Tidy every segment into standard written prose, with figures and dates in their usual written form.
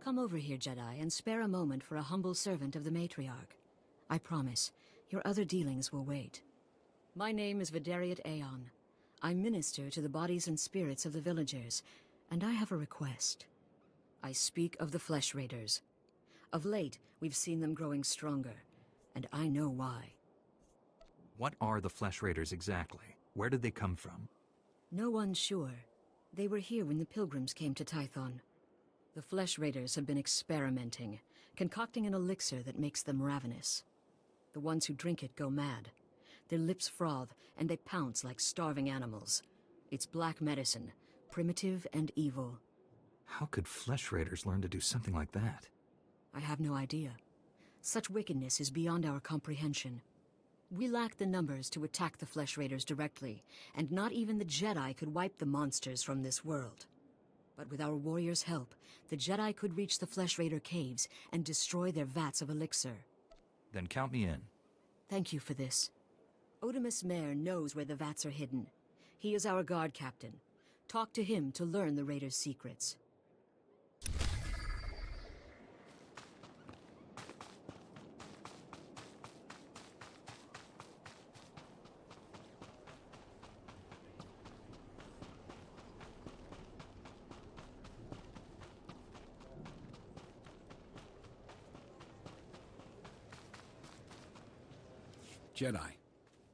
Come over here, Jedi, and spare a moment for a humble servant of the matriarch. I promise, your other dealings will wait. My name is Vidariat Aeon. I minister to the bodies and spirits of the villagers, and I have a request. I speak of the Flesh Raiders. Of late, we've seen them growing stronger, and I know why. What are the Flesh Raiders exactly? Where did they come from? No one's sure. They were here when the pilgrims came to Tython. The Flesh Raiders have been experimenting, concocting an elixir that makes them ravenous. The ones who drink it go mad. Their lips froth, and they pounce like starving animals. It's black medicine, primitive and evil. How could Flesh Raiders learn to do something like that? I have no idea. Such wickedness is beyond our comprehension. We lack the numbers to attack the Flesh Raiders directly, and not even the Jedi could wipe the monsters from this world. But with our warriors' help, the Jedi could reach the Flesh Raider caves and destroy their vats of elixir. Then count me in. Thank you for this. Otimus Mare knows where the vats are hidden. He is our guard captain. Talk to him to learn the Raiders' secrets. Jedi,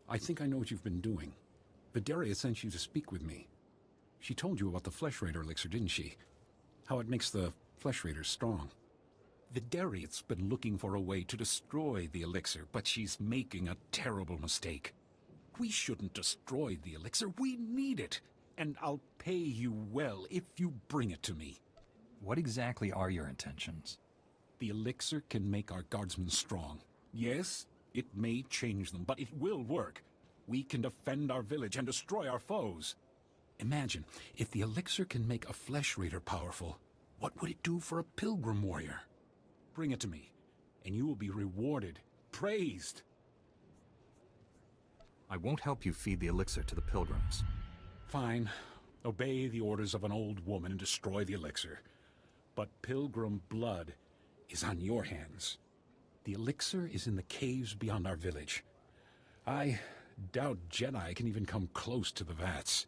I think I know what you've been doing. Vidaria sent you to speak with me. She told you about the Flesh Raider elixir, didn't she? How it makes the Flesh Raiders strong. Vidaria's been looking for a way to destroy the elixir, but she's making a terrible mistake. We shouldn't destroy the elixir, we need it! And I'll pay you well if you bring it to me. What exactly are your intentions? The elixir can make our guardsmen strong. Yes, it may change them, but it will work. We can defend our village and destroy our foes. Imagine, if the elixir can make a Flesh Raider powerful, what would it do for a pilgrim warrior? Bring it to me, and you will be rewarded, praised. I won't help you feed the elixir to the pilgrims. Fine. Obey the orders of an old woman and destroy the elixir. But pilgrim blood is on your hands. The elixir is in the caves beyond our village. I doubt Jedi can even come close to the vats.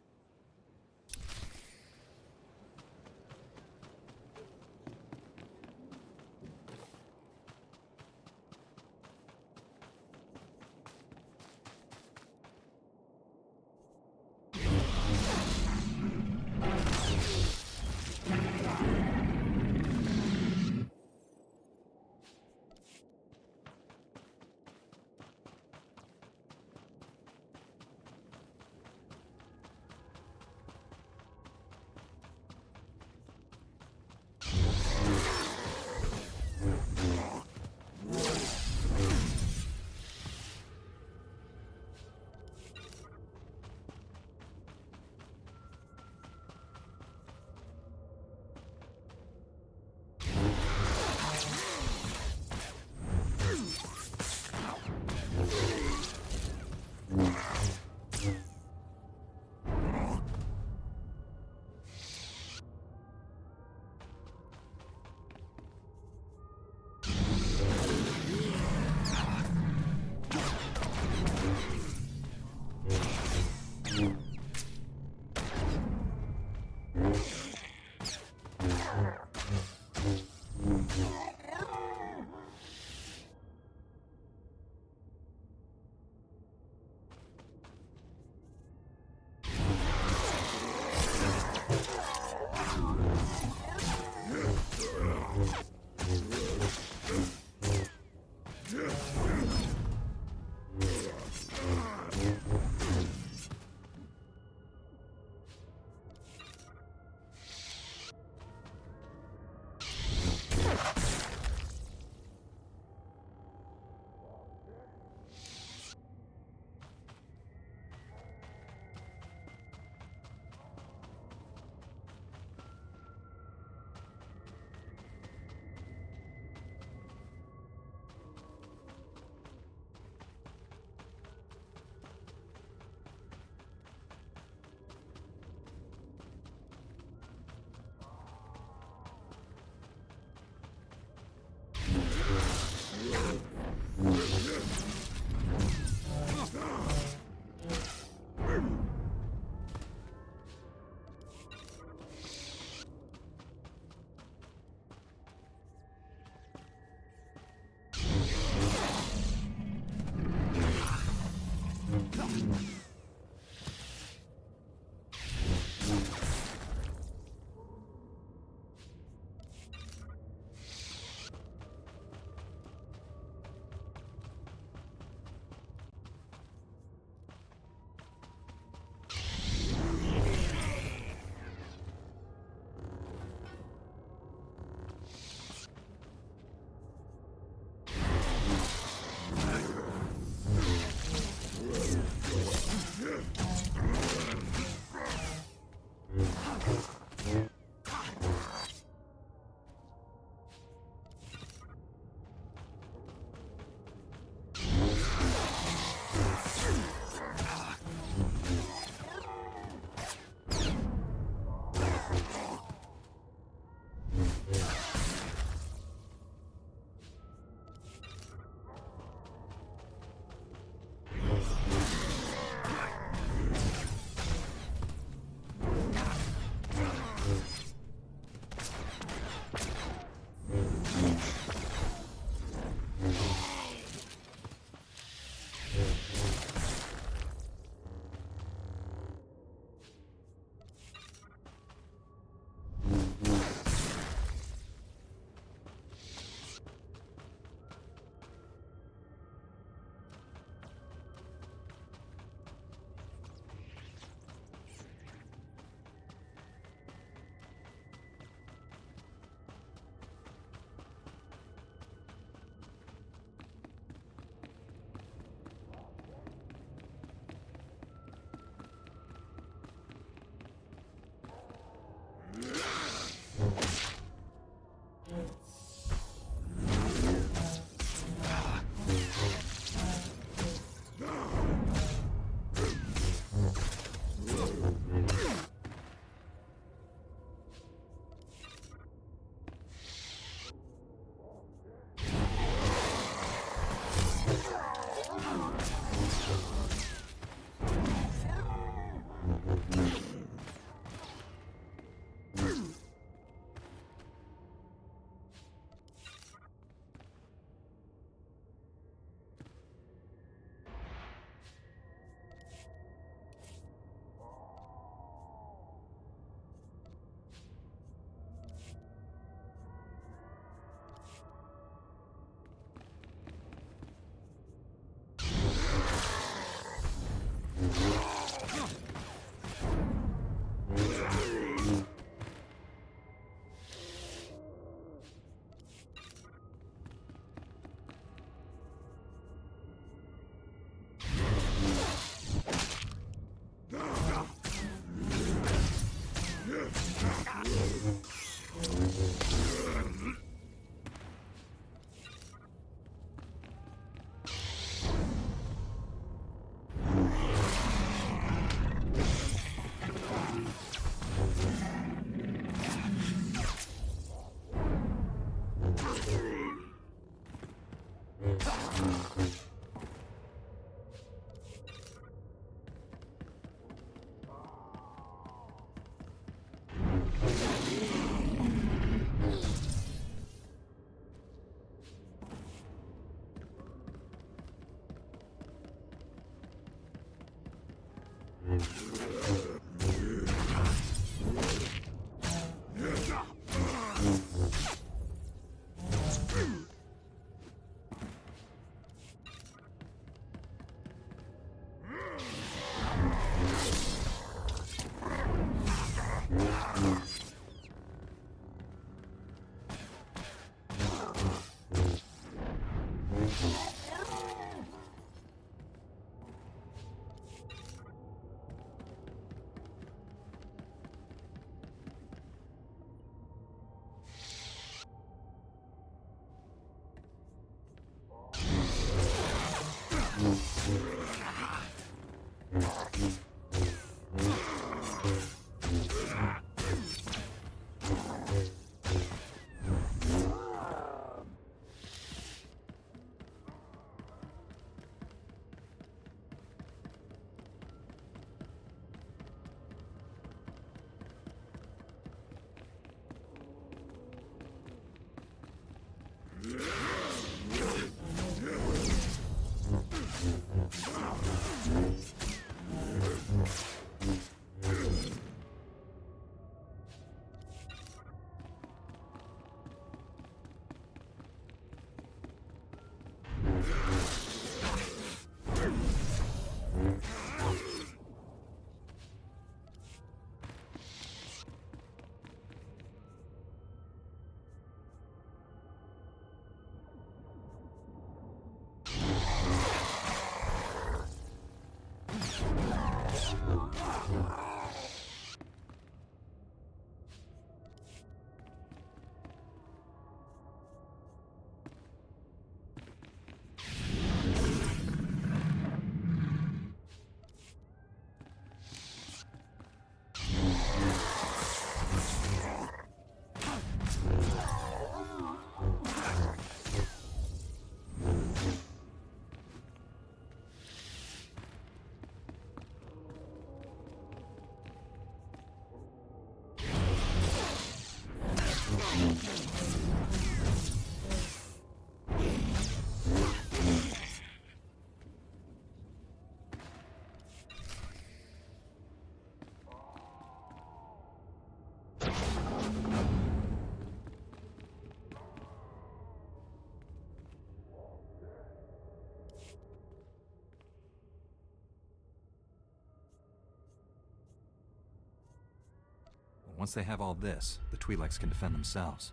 Once they have all this, the Twi'leks can defend themselves.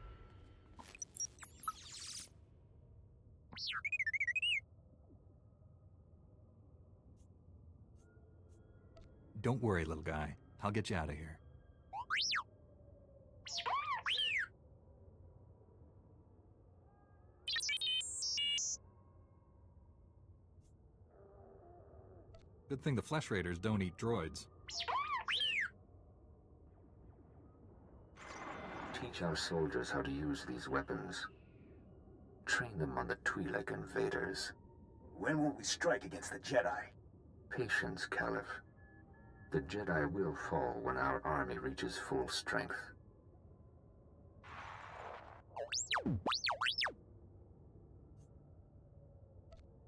Don't worry, little guy. I'll get you out of here. Good thing the Flesh Raiders don't eat droids. Teach our soldiers how to use these weapons. Train them on the Twi'lek invaders. When will we strike against the Jedi? Patience, Caliph. The Jedi will fall when our army reaches full strength.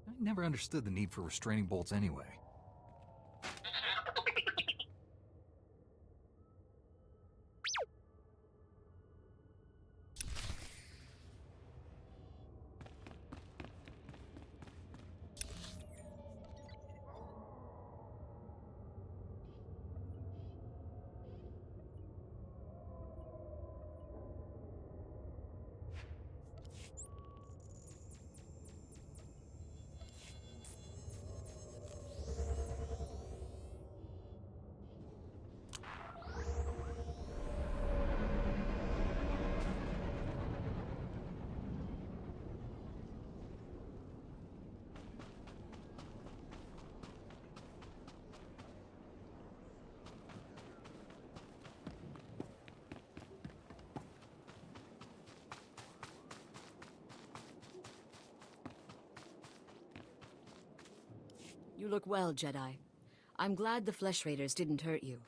I never understood the need for restraining bolts anyway. You look well, Jedi. I'm glad the Flesh Raiders didn't hurt you.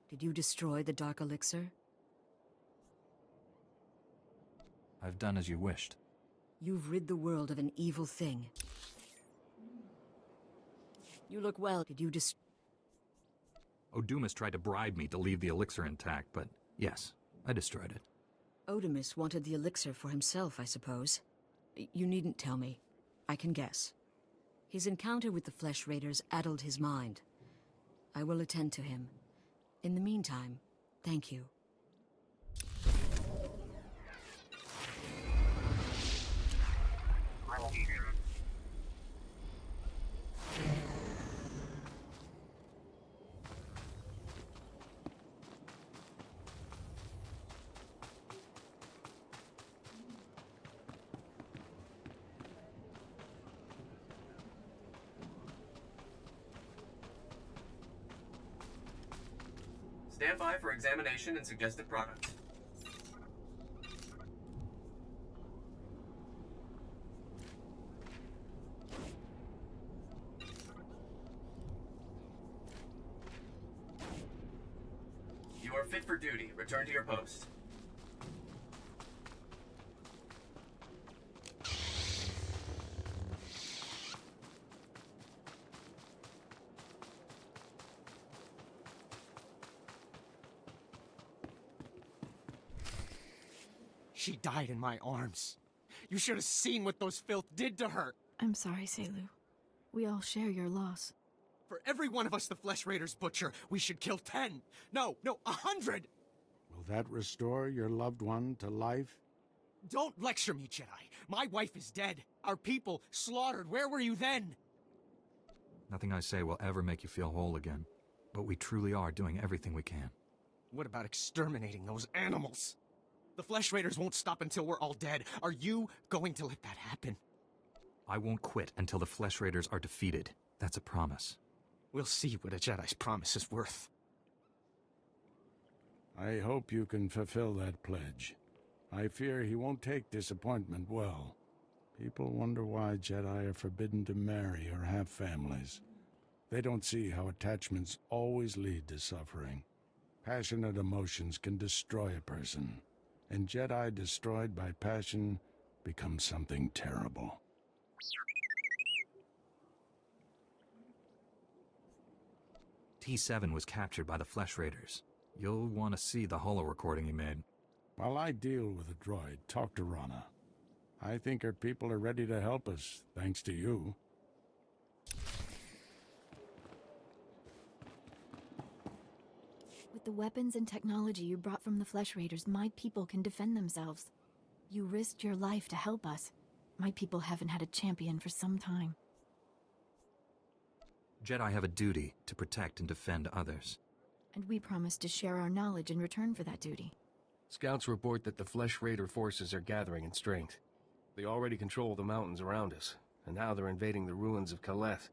Did you destroy the Dark Elixir? I've done as you wished. You've rid the world of an evil thing. You look well. Did you Odumas tried to bribe me to leave the elixir intact, but yes, I destroyed it. Odumas wanted the elixir for himself, I suppose. You needn't tell me. I can guess. His encounter with the Flesh Raiders addled his mind. I will attend to him. In the meantime, thank you. Stand by for examination and suggested product. You are fit for duty. Return to your post. She died in my arms. You should have seen what those filth did to her. I'm sorry, Selu. We all share your loss. For every one of us the Flesh Raiders butcher, we should kill 10. No, 100! Will that restore your loved one to life? Don't lecture me, Jedi. My wife is dead. Our people slaughtered. Where were you then? Nothing I say will ever make you feel whole again. But we truly are doing everything we can. What about exterminating those animals? The Flesh Raiders won't stop until we're all dead. Are you going to let that happen? I won't quit until the Flesh Raiders are defeated. That's a promise. We'll see what a Jedi's promise is worth. I hope you can fulfill that pledge. I fear he won't take disappointment well. People wonder why Jedi are forbidden to marry or have families. They don't see how attachments always lead to suffering. Passionate emotions can destroy a person. And Jedi destroyed by passion become something terrible. T7 was captured by the Flesh Raiders. You'll want to see the holo recording he made. While I deal with the droid, talk to Rana. I think her people are ready to help us, thanks to you. With the weapons and technology you brought from the Flesh Raiders, my people can defend themselves. You risked your life to help us. My people haven't had a champion for some time. Jedi have a duty to protect and defend others. And we promised to share our knowledge in return for that duty. Scouts report that the Flesh Raider forces are gathering in strength. They already control the mountains around us, and now they're invading the ruins of Kaleth.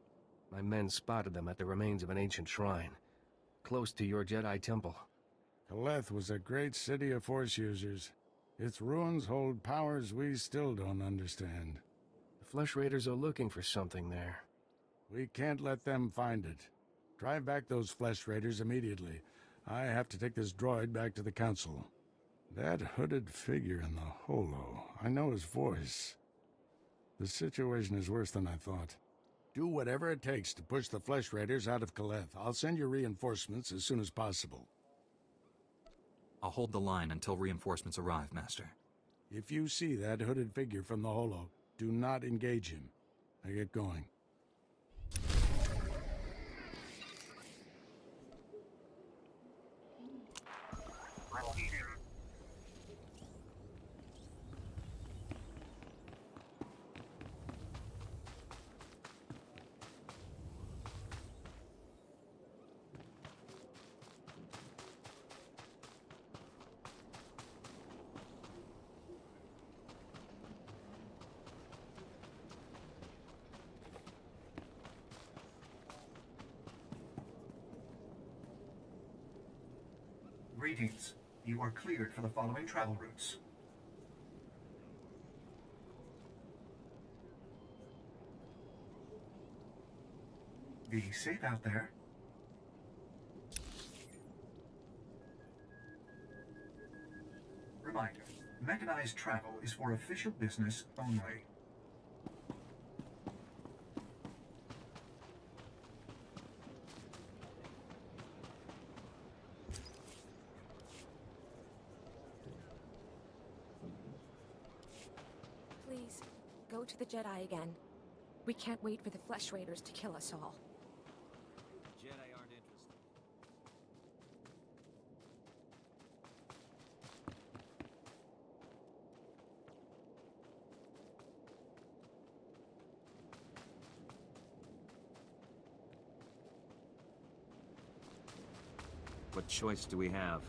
My men spotted them at the remains of an ancient shrine, close to your Jedi temple. Kaleth was a great city of Force users. Its ruins hold powers we still don't understand. The Flesh Raiders are looking for something there. We can't let them find it. Drive back those flesh raiders immediately. I have to take this droid back to the Council. That hooded figure in the holo, I know his voice. The situation is worse than I thought. Do whatever it takes to push the flesh raiders out of Kaleth. I'll send you reinforcements as soon as possible. I'll hold the line until reinforcements arrive, Master. If you see that hooded figure from the holo, do not engage him. I get going. Greetings. You are cleared for the following travel routes. Be safe out there. Reminder, mechanized travel is for official business only. Please, go to the Jedi again. We can't wait for the Flesh Raiders to kill us all. Jedi aren't interested. What choice do we have?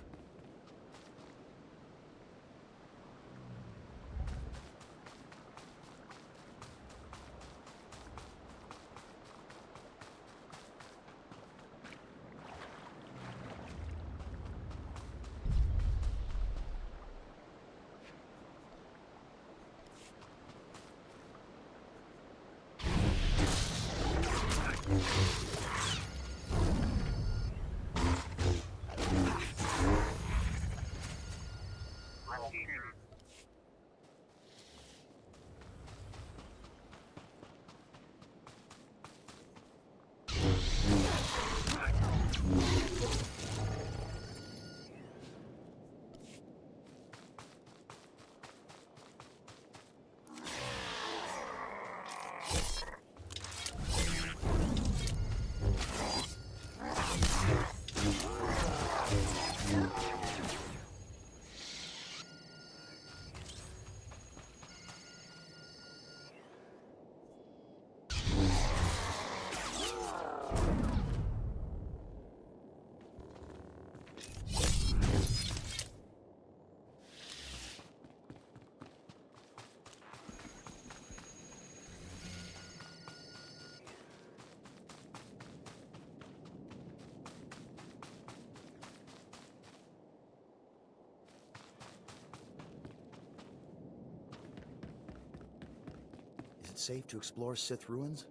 Is it safe to explore Sith ruins?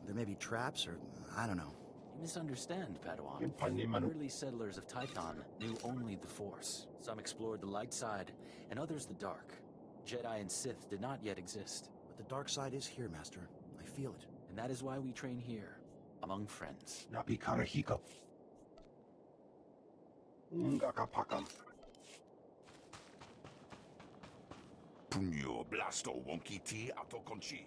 There may be traps, or I don't know. You misunderstand, Padawan. The early settlers of Tython knew only the Force. Some explored the light side, and others the dark. Jedi and Sith did not yet exist. But the dark side is here, Master. I feel it. And that is why we train here, among friends. Punyo blasto wonkiti atokonchi.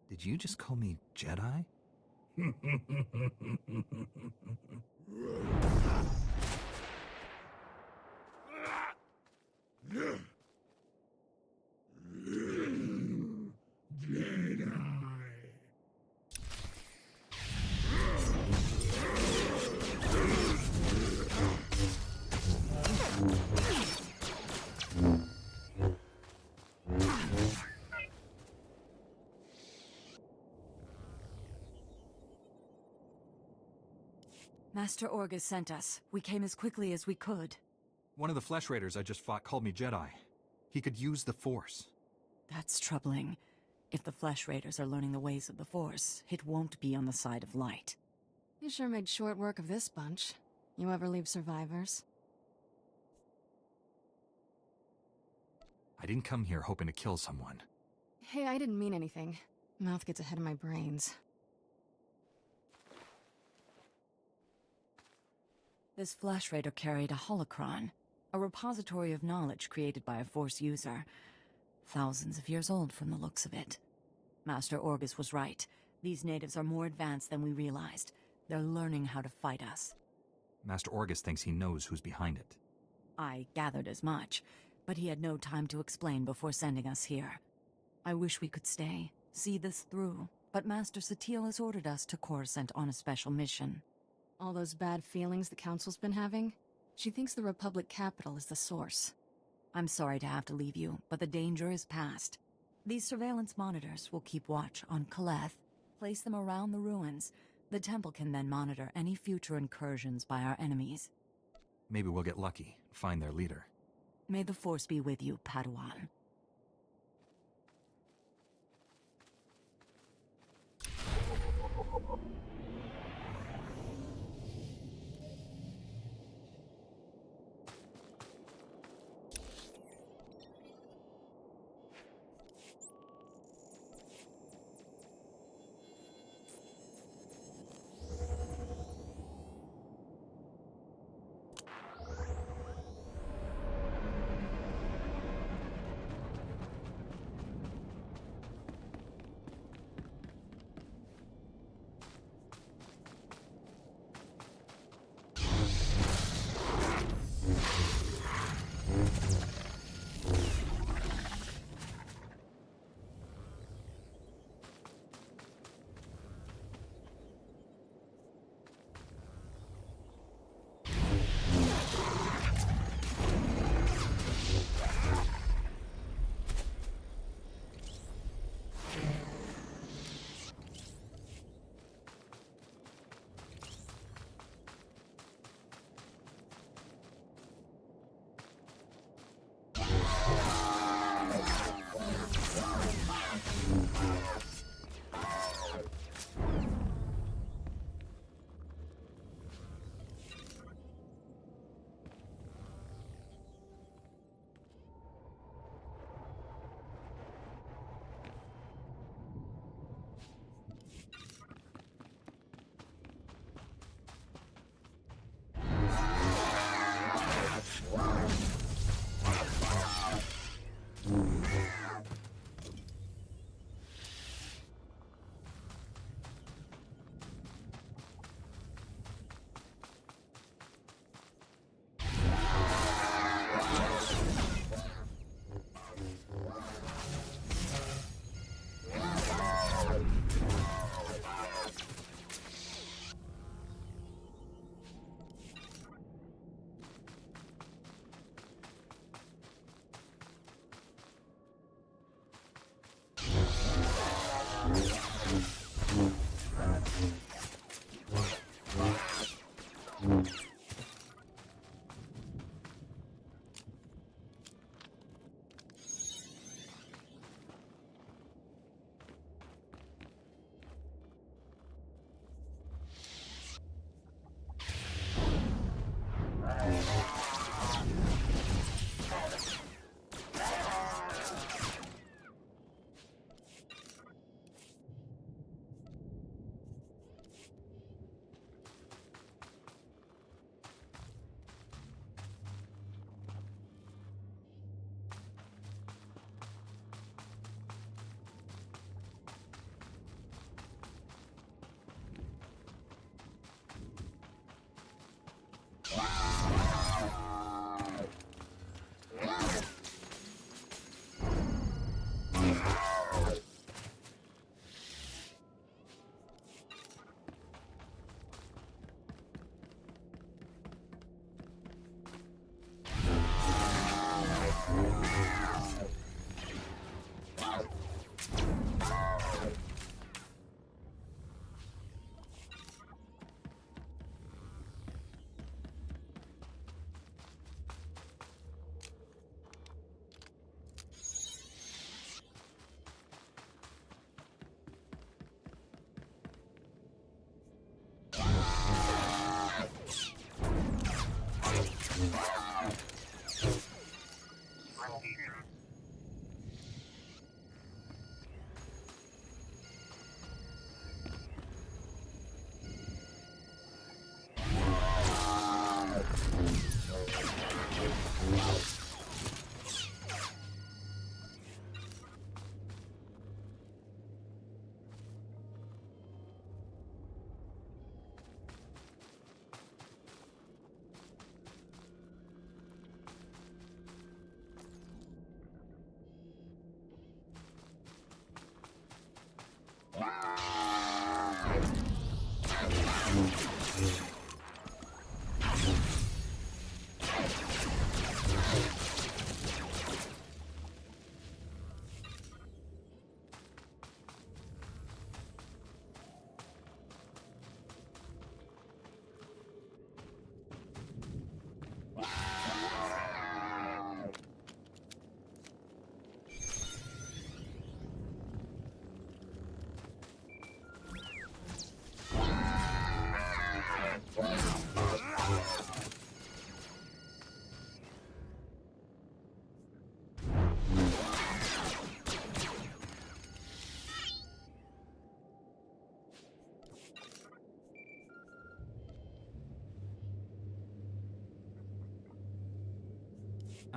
Did you just call me Jedi? Master Orgus sent us. We came as quickly as we could. One of the Flesh Raiders I just fought called me Jedi. He could use the Force. That's troubling. If the Flesh Raiders are learning the ways of the Force, it won't be on the side of light. You sure made short work of this bunch. You ever leave survivors? I didn't come here hoping to kill someone. Hey, I didn't mean anything. Mouth gets ahead of my brains. This Flesh Raider carried a holocron, a repository of knowledge created by a Force user. Thousands of years old from the looks of it. Master Orgus was right. These natives are more advanced than we realized. They're learning how to fight us. Master Orgus thinks he knows who's behind it. I gathered as much, but he had no time to explain before sending us here. I wish we could stay, see this through, but Master Satil has ordered us to Coruscant on a special mission. All those bad feelings the Council's been having? She thinks the Republic capital is the source. I'm sorry to have to leave you, but the danger is past. These surveillance monitors will keep watch on Kaleth, place them around the ruins. The temple can then monitor any future incursions by our enemies. Maybe we'll get lucky, find their leader. May the Force be with you, Padawan.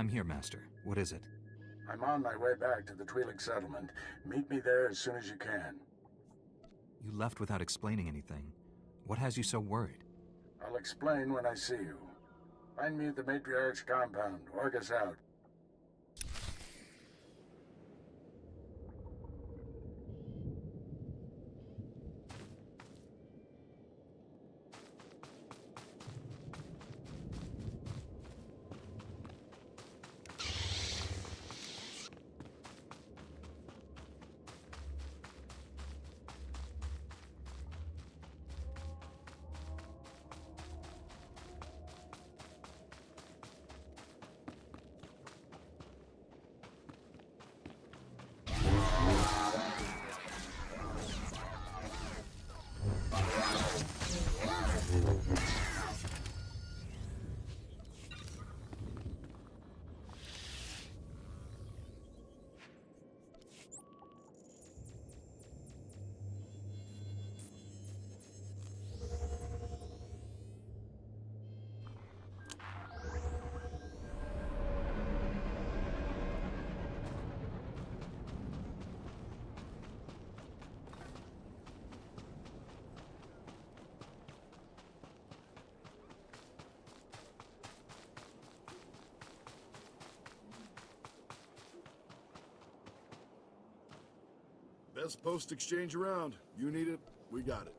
I'm here, Master. What is it? I'm on my way back to the Twi'lek settlement. Meet me there as soon as you can. You left without explaining anything. What has you so worried? I'll explain when I see you. Find me at the Matriarch's compound. Org us out. Best post exchange around. You need it, we got it.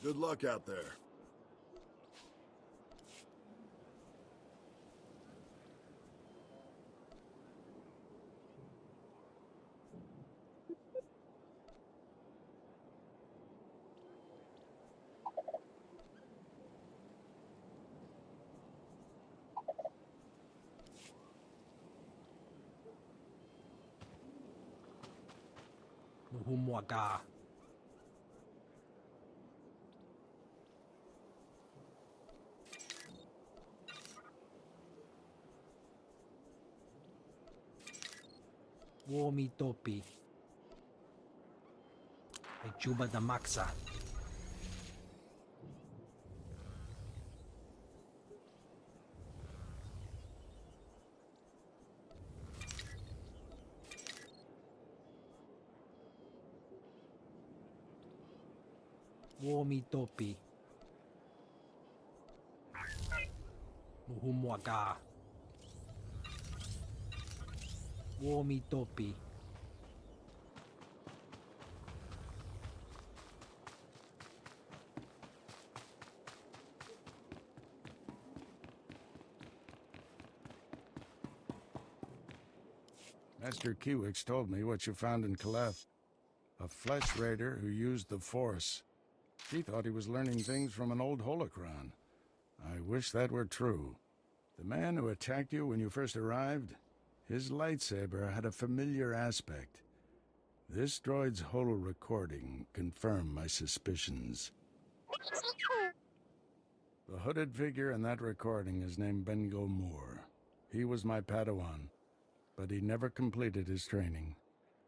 Good luck out there. Muhumwada. Womi topi. Juba da Maxa. Womi topi. Muhumwada. Womi topi. Master Kiwix told me what you found in Kaleth. A flesh raider who used the Force. She thought he was learning things from an old holocron. I wish that were true. The man who attacked you when you first arrived, His lightsaber had a familiar aspect. This droid's holo recording confirmed my suspicions. The hooded figure in that recording is named Bengo Moore. He was my Padawan, but he never completed his training.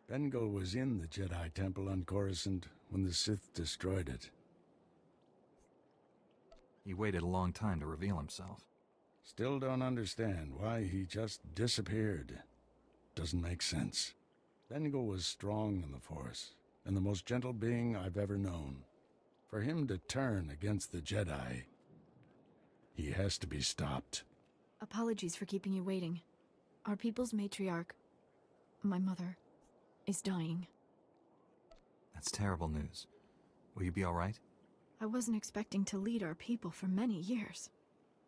Bengal was in the Jedi Temple on Coruscant when the Sith destroyed it. He waited a long time to reveal himself. Still don't understand why he just disappeared. Doesn't make sense. Bengal was strong in the Force, and the most gentle being I've ever known. For him to turn against the Jedi, he has to be stopped. Apologies for keeping you waiting. Our people's matriarch, my mother, is dying. That's terrible news. Will you be all right? I wasn't expecting to lead our people for many years.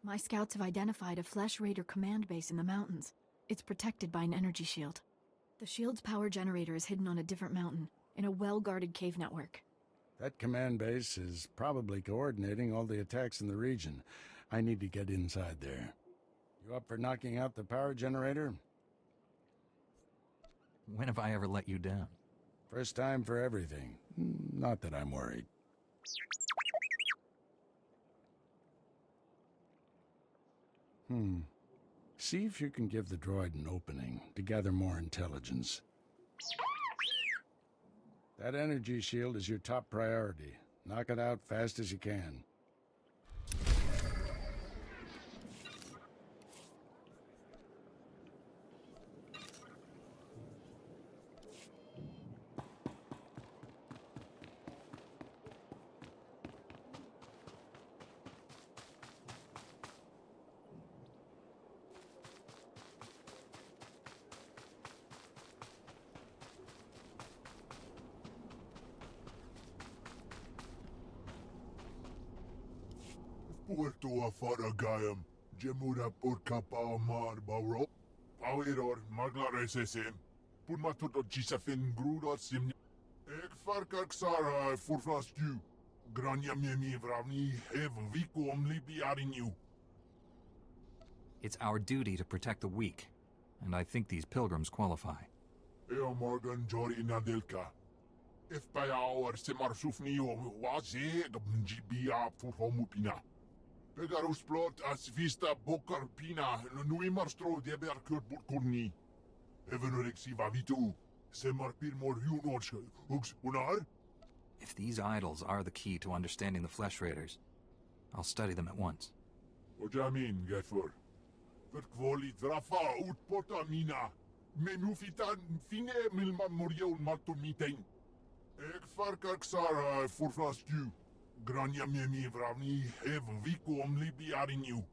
My scouts have identified a Flesh Raider command base in the mountains. It's protected by an energy shield. The shield's power generator is hidden on a different mountain, in a well-guarded cave network. That command base is probably coordinating all the attacks in the region. I need to get inside there. You up for knocking out the power generator? When have I ever let you down? First time for everything. Not that I'm worried. See if you can give the droid an opening to gather more intelligence. That energy shield is your top priority. Knock it out fast as you can. Puerto Afaragayam, Jemura Porkapa Mar Bauro, Power Maglaresem, Purmatuto Chisafin Gruda Sim, Ek Farkaksara Furflastu, Grania Mimi Vravni, Hev Vico Libiarinu. It's our duty to protect the weak, and I think these pilgrims qualify. Eo Morgan Jori Nadelka. If by our Semarsufni or Waze, Gbia Furhomupina. Pegarus plot as vista bokar pina, nui marstro de berkur burkurni. Evenurexi vavitu, semar pirmor hunorch, ugs unar? If these idols are the key to understanding the Flesh Raiders, I'll study them at once. Ojamin, Gefur. Verkvoli drafa ut porta mina. Menufitan fine milma morion maltumitein. Ek farkaksara furflastu. Grania Mimi Vravni, Hev Vico Libiarinu.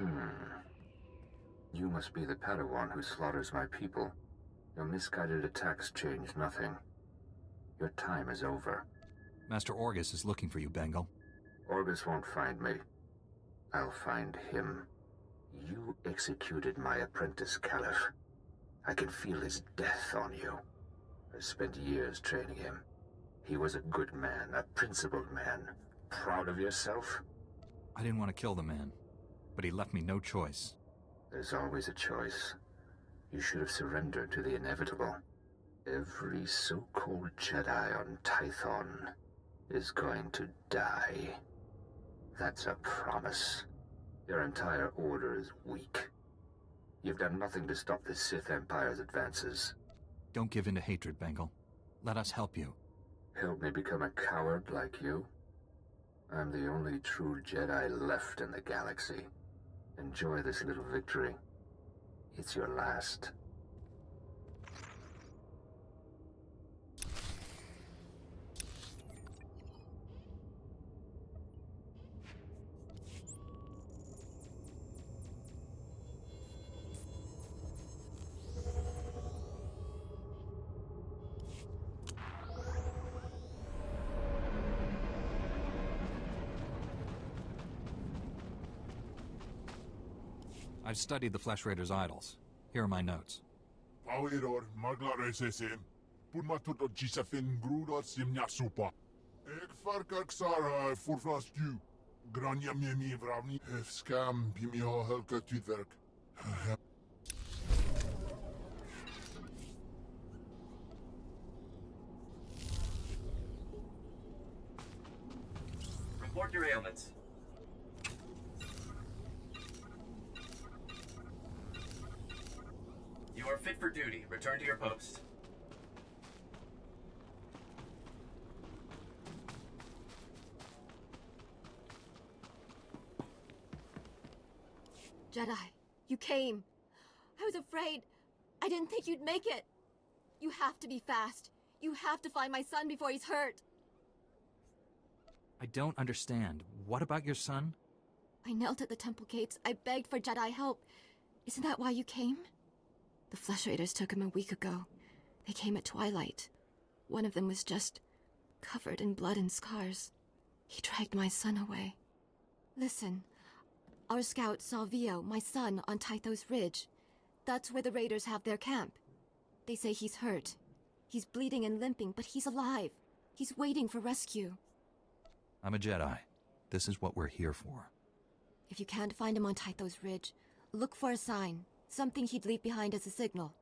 You must be the Padawan who slaughters my people. Your misguided attacks change nothing. Your time is over. Master Orgus is looking for you, Bengal. Orgus won't find me. I'll find him. You executed my apprentice, Caliph. I can feel his death on you. I spent years training him. He was a good man, a principled man. Proud of yourself? I didn't want to kill the man, but he left me no choice. There's always a choice. You should have surrendered to the inevitable. Every so-called Jedi on Tython is going to die. That's a promise. Your entire order is weak. You've done nothing to stop the Sith Empire's advances. Don't give in to hatred, Bengal. Let us help you. Help me become a coward like you? I'm the only true Jedi left in the galaxy. Enjoy this little victory. It's your last. I've studied the Flesh Raiders' idols. Here are my notes. Power magla resesem. Pun matut o gisafin grudo simnya supa. Ek farkak sara furflastiu. Grania miemi vravni scam bimio helka tütherk. Report your ailments. You are fit for duty. Return to your post. Jedi, you came. I was afraid. I didn't think you'd make it. You have to be fast. You have to find my son before he's hurt. I don't understand. What about your son? I knelt at the temple gates. I begged for Jedi help. Isn't that why you came? The Flesh Raiders took him a week ago. They came at twilight. One of them was just covered in blood and scars. He dragged my son away. Listen, our scout saw Vio, my son, on Tythos Ridge. That's where the Raiders have their camp. They say he's hurt. He's bleeding and limping, but he's alive. He's waiting for rescue. I'm a Jedi. This is what we're here for. If you can't find him on Tythos Ridge, look for a sign. Something he'd leave behind as a signal.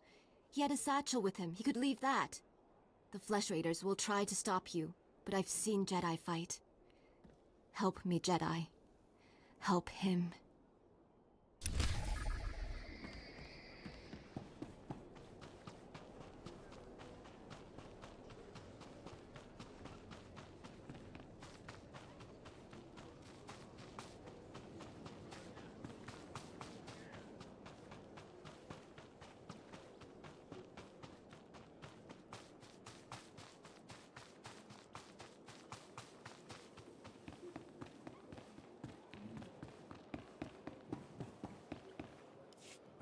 He had a satchel with him. He could leave that. The Flesh Raiders will try to stop you, but I've seen Jedi fight. Help me, Jedi. Help him.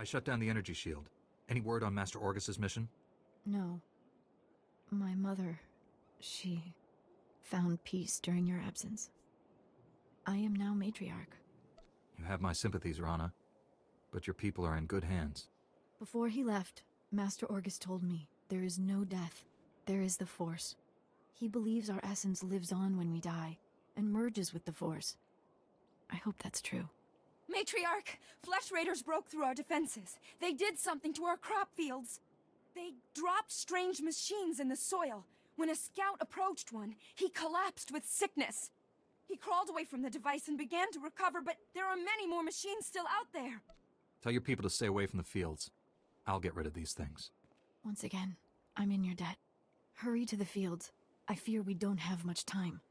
I shut down the energy shield. Any word on Master Orgus's mission? No. My mother, she found peace during your absence. I am now matriarch. You have my sympathies, Rana. But your people are in good hands. Before he left, Master Orgus told me there is no death. There is the Force. He believes our essence lives on when we die and merges with the Force. I hope that's true. Matriarch, Flesh Raiders broke through our defenses. They did something to our crop fields. They dropped strange machines in the soil. When a scout approached one, he collapsed with sickness. He crawled away from the device and began to recover, but there are many more machines still out there. Tell your people to stay away from the fields. I'll get rid of these things. Once again, I'm in your debt. Hurry to the fields. I fear we don't have much time.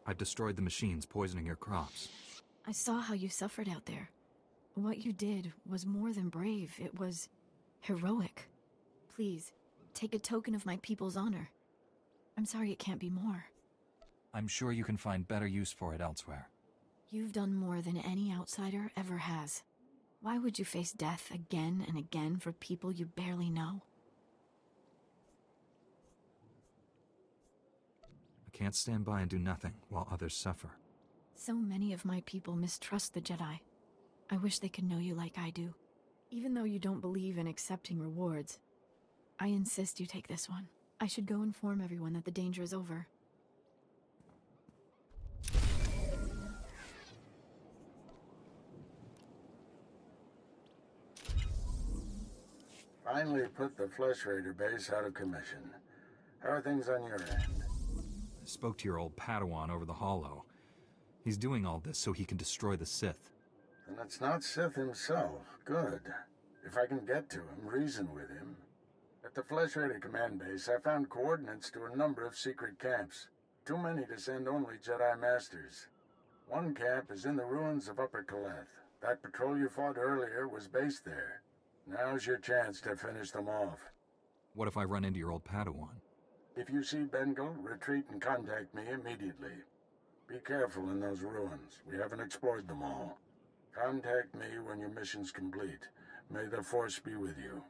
I've destroyed the machines poisoning your crops. I saw how you suffered out there. What you did was more than brave, it was heroic. Please, take a token of my people's honor. I'm sorry it can't be more. I'm sure you can find better use for it elsewhere. You've done more than any outsider ever has. Why would you face death again and again for people you barely know? I can't stand by and do nothing while others suffer. So many of my people mistrust the Jedi. I wish they could know you like I do. Even though you don't believe in accepting rewards, I insist you take this one. I should go inform everyone that the danger is over. Finally put the Flesh Raider base out of commission. How are things on your end? I spoke to your old Padawan over the Hollow. He's doing all this so he can destroy the Sith. And it's not Sith himself. Good. If I can get to him, reason with him. At the Flesh Raider command base, I found coordinates to a number of secret camps. Too many to send only Jedi Masters. One camp is in the ruins of Upper Kaleth. That patrol you fought earlier was based there. Now's your chance to finish them off. What if I run into your old Padawan? If you see Bengal, retreat and contact me immediately. Be careful in those ruins. We haven't explored them all. Contact me when your mission's complete. May the Force be with you.